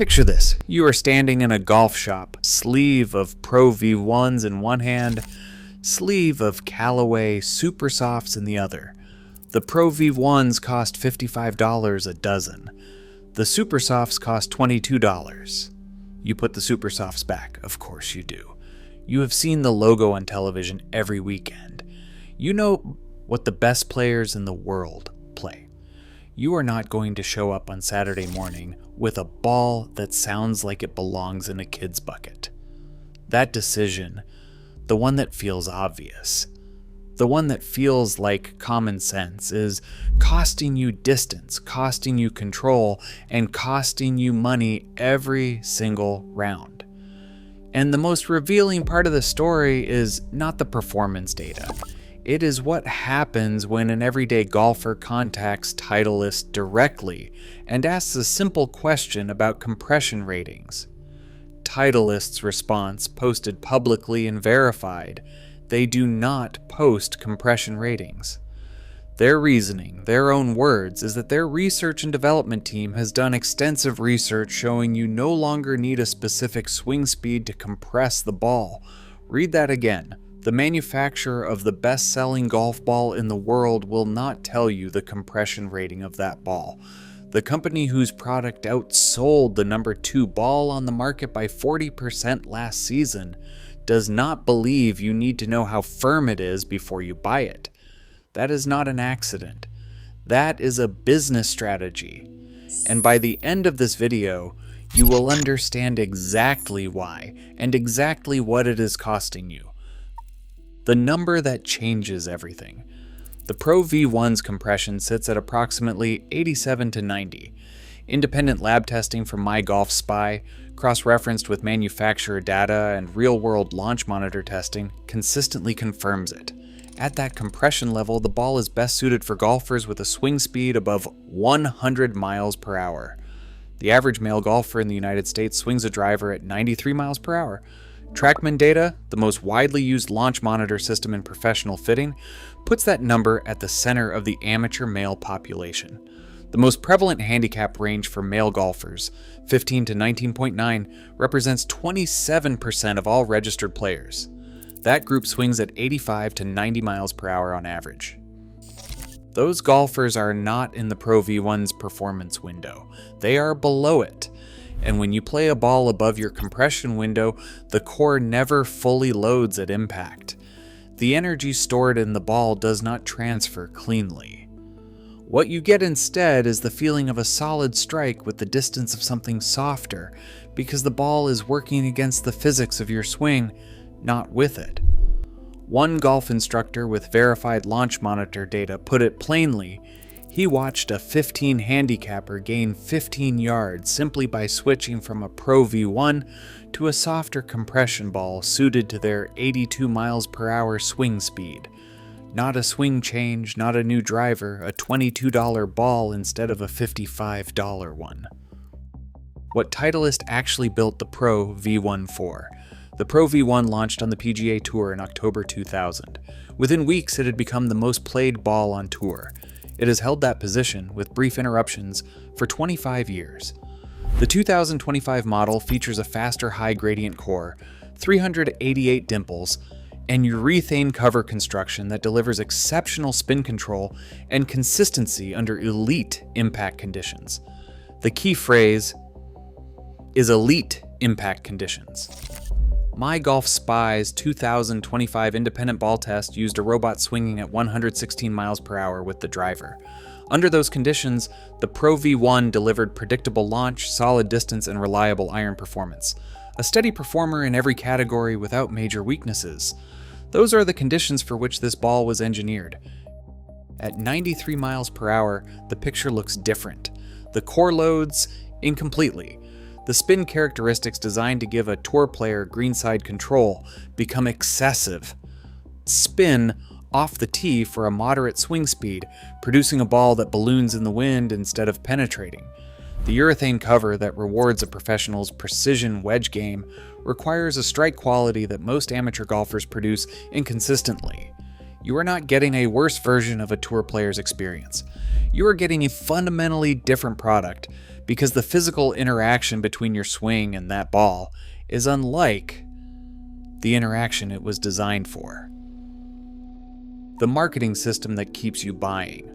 Picture this. You are standing in a golf shop, sleeve of Pro V1s in one hand, sleeve of Callaway Super Softs in the other. The Pro V1s cost $55 a dozen. The Super Softs cost $22. You put the Super Softs back, of course you do. You have seen the logo on television every weekend. You know what the best players in the world play. You are not going to show up on Saturday morning with a ball that sounds like it belongs in a kid's bucket. That decision, the one that feels obvious, the one that feels like common sense, is costing you distance, costing you control, and costing you money every single round. And the most revealing part of the story is not the performance data. It is what happens when an everyday golfer contacts Titleist directly and asks a simple question about compression ratings. Titleist's response, posted publicly and verified: they do not post compression ratings. Their reasoning, their own words, is that their research and development team has done extensive research showing you no longer need a specific swing speed to compress the ball. Read that again. The manufacturer of the best-selling golf ball in the world will not tell you the compression rating of that ball. The company whose product outsold the number 2 ball on the market by 40% last season does not believe you need to know how firm it is before you buy it. That is not an accident. That is a business strategy. And by the end of this video, you will understand exactly why and exactly what it is costing you. The number that changes everything. The Pro V1's compression sits at approximately 87 to 90. Independent lab testing from MyGolfSpy, cross-referenced with manufacturer data and real-world launch monitor testing, consistently confirms it. At that compression level, the ball is best suited for golfers with a swing speed above 100 miles per hour. The average male golfer in the United States swings a driver at 93 miles per hour. Trackman data, the most widely used launch monitor system in professional fitting, puts that number at the center of the amateur male population. The most prevalent handicap range for male golfers, 15 to 19.9, represents 27% of all registered players. That group swings at 85 to 90 miles per hour on average. Those golfers are not in the Pro V1's performance window. They are below it. And when you play a ball above your compression window, the core never fully loads at impact. The energy stored in the ball does not transfer cleanly. What you get instead is the feeling of a solid strike with the distance of something softer, because the ball is working against the physics of your swing, not with it. One golf instructor with verified launch monitor data put it plainly. He watched a 15 handicapper gain 15 yards simply by switching from a Pro V1 to a softer compression ball suited to their 82 miles per hour swing speed. Not a swing change, not a new driver, a $22 ball instead of a $55 one. What Titleist actually built the Pro V1 for. The Pro V1 launched on the PGA Tour in October 2000. Within weeks, it had become the most played ball on tour. It has held that position, with brief interruptions, for 25 years. The 2025 model features a faster high-gradient core, 388 dimples, and urethane cover construction that delivers exceptional spin control and consistency under elite impact conditions. The key phrase is elite impact conditions. MyGolfSpy's 2025 independent ball test used a robot swinging at 116 miles per hour with the driver. Under those conditions, the Pro V1 delivered predictable launch, solid distance, and reliable iron performance. A steady performer in every category without major weaknesses. Those are the conditions for which this ball was engineered. At 93 miles per hour, the picture looks different. The core loads incompletely. The spin characteristics designed to give a tour player greenside control become excessive. Spin off the tee for a moderate swing speed, producing a ball that balloons in the wind instead of penetrating. The urethane cover that rewards a professional's precision wedge game requires a strike quality that most amateur golfers produce inconsistently. You are not getting a worse version of a tour player's experience. You are getting a fundamentally different product because the physical interaction between your swing and that ball is unlike the interaction it was designed for. The marketing system that keeps you buying.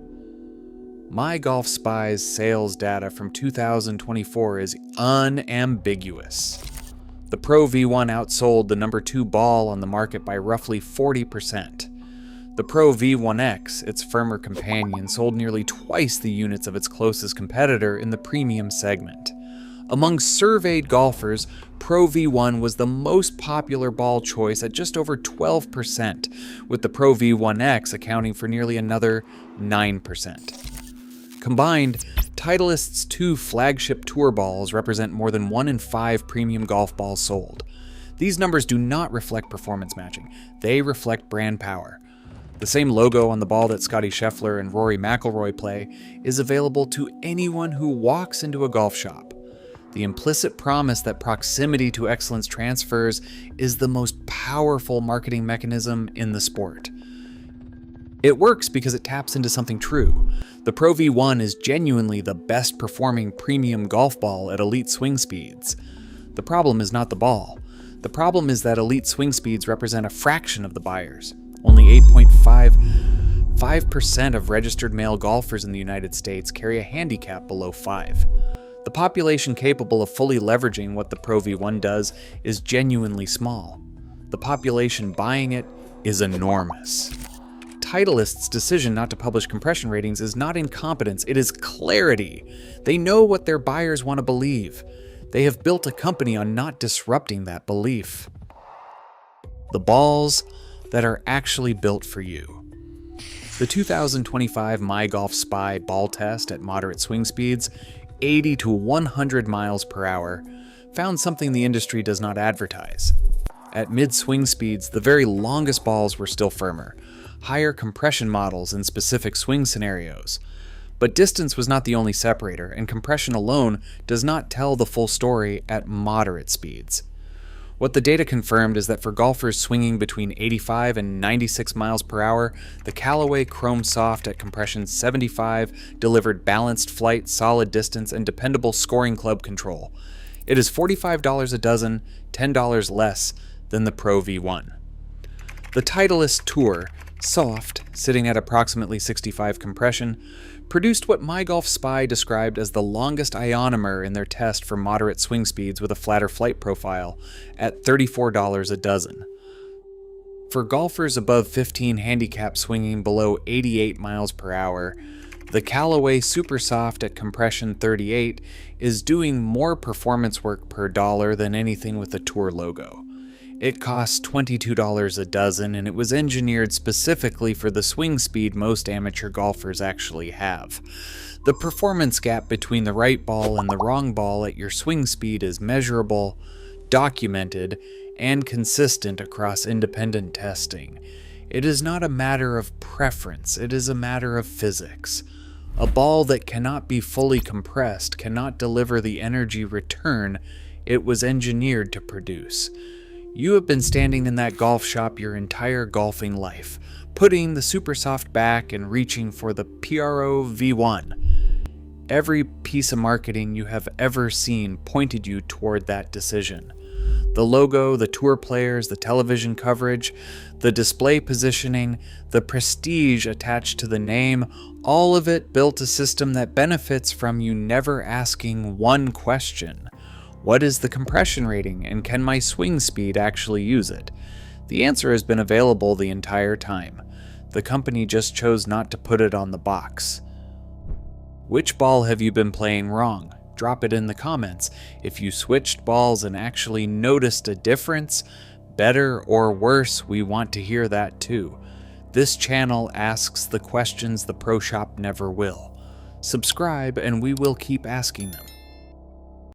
MyGolfSpy's sales data from 2024 is unambiguous. The Pro V1 outsold the number 2 ball on the market by roughly 40%. The Pro V1X, its firmer companion, sold nearly twice the units of its closest competitor in the premium segment. Among surveyed golfers, Pro V1 was the most popular ball choice at just over 12%, with the Pro V1X accounting for nearly another 9%. Combined, Titleist's 2 flagship tour balls represent more than 1 in 5 premium golf balls sold. These numbers do not reflect performance matching, they reflect brand power. The same logo on the ball that Scottie Scheffler and Rory McIlroy play is available to anyone who walks into a golf shop. The implicit promise that proximity to excellence transfers is the most powerful marketing mechanism in the sport. It works because it taps into something true. The Pro V1 is genuinely the best performing premium golf ball at elite swing speeds. The problem is not the ball. The problem is that elite swing speeds represent a fraction of the buyers. Only 8.5% of registered male golfers in the United States carry a handicap below 5. The population capable of fully leveraging what the Pro V1 does is genuinely small. The population buying it is enormous. Titleist's decision not to publish compression ratings is not incompetence, it is clarity. They know what their buyers want to believe. They have built a company on not disrupting that belief. The balls that are actually built for you. The 2025 MyGolfSpy ball test at moderate swing speeds, 80 to 100 miles per hour, found something the industry does not advertise. At mid-swing speeds, the very longest balls were still firmer, higher compression models in specific swing scenarios. But distance was not the only separator, and compression alone does not tell the full story at moderate speeds. What the data confirmed is that for golfers swinging between 85 and 96 miles per hour, the Callaway Chrome Soft at compression 75 delivered balanced flight, solid distance, and dependable scoring club control. It is $45 a dozen, $10 less than the Pro V1. The Titleist Tour Soft, sitting at approximately 65 compression, produced what MyGolfSpy described as the longest ionomer in their test for moderate swing speeds with a flatter flight profile at $34 a dozen. For golfers above 15 handicap swinging below 88 miles per hour, the Callaway Super Soft at compression 38 is doing more performance work per dollar than anything with the Tour logo. It costs $22 a dozen, and it was engineered specifically for the swing speed most amateur golfers actually have. The performance gap between the right ball and the wrong ball at your swing speed is measurable, documented, and consistent across independent testing. It is not a matter of preference, it is a matter of physics. A ball that cannot be fully compressed cannot deliver the energy return it was engineered to produce. You have been standing in that golf shop your entire golfing life, putting the Super Soft back and reaching for the Pro V1. Every piece of marketing you have ever seen pointed you toward that decision. The logo, the tour players, the television coverage, the display positioning, the prestige attached to the name, all of it built a system that benefits from you never asking one question. What is the compression rating, and can my swing speed actually use it? The answer has been available the entire time. The company just chose not to put it on the box. Which ball have you been playing wrong? Drop it in the comments. If you switched balls and actually noticed a difference, better or worse, we want to hear that too. This channel asks the questions the Pro Shop never will. Subscribe and we will keep asking them.